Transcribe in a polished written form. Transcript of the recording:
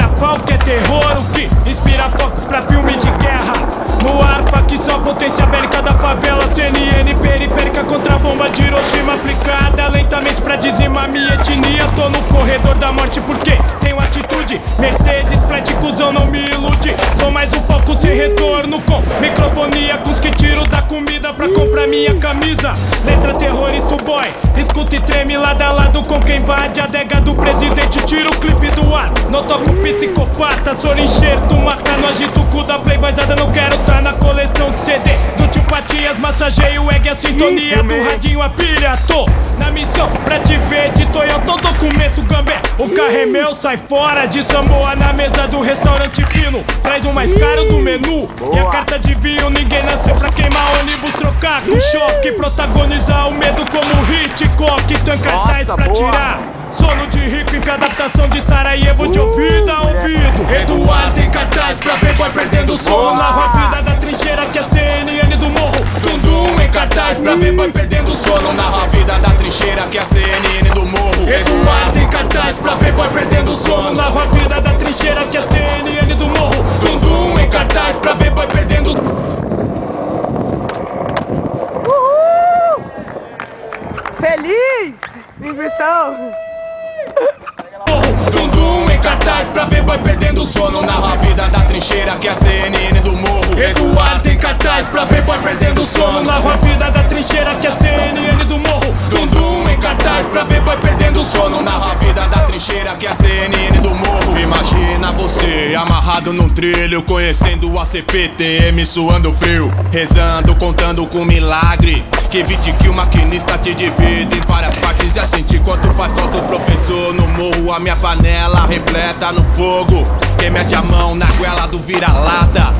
pica-pau que é terror, o que inspira Fox pra filme de guerra. No ar, facção, potência bélica da favela. CNN periférica contra a bomba de Hiroshima aplicada lentamente pra dizimar minha etnia. Tô no corredor da morte porque tenho atitude. Mercedes, flat, cuzão, não me ilude. Sou mais um palco sem retorno, com microfonia, com os que tiro da comida pra comprar minha camisa. Letra terrorista, o boy, escuta e treme lado a lado com quem invade a adega do presidente. Tira o clipe do ar, não toco psicopata. Sou enxerto, mata, não agito o cu da playboyzada. Não quero tá na coleção de CD do tio Patias. Massageio o egg, a sintonia do radinho, a pilha. Tô na missão pra te ver de Toyota, documento gambé. O carro é meu, sai fora de Samoa na mesa do restaurante fino. Traz o mais caro do menu e a carta de vinho. Ninguém nasceu pra queimar ônibus, trocar com choque. Protagonizar o medo como Hitchcock. Tô em cartaz pra tirar sono de rico, enfia adaptação de Sarajevo de ouvido a ouvido. Eduardo em cartaz pra ver boy perdendo o sono. Narro a vida da trincheira que é a CNN do morro. Dundum em cartaz pra ver boy perdendo o sono. Narro a vida da trincheira que é a CNN do morro. Eduardo em cartaz pra ver boy perdendo o sono. Narro a vida da trincheira que é a CNN do morro. Dundum em cartaz pra ver boy perdendo o sono. Feliz! Invenção! Dundum em cartaz pra ver boy perdendo o sono. Narra a vida da trincheira que é a CNN do morro. Eduardo em cartaz pra ver boy perdendo o sono. Narra a vida da trincheira que é a CNN do morro. Dundum em cartaz pra ver boy perdendo o sono. Narra a vida da trincheira que é a CNN do morro. Imagina você amarrado num trilho, conhecendo o ACPTM suando frio, rezando, contando com milagre que evite que o maquinista te divida em várias partes. Já senti quanto faz falta o professor no morro. A minha panela repleta no fogo, quem mete a mão na goela do vira-lata.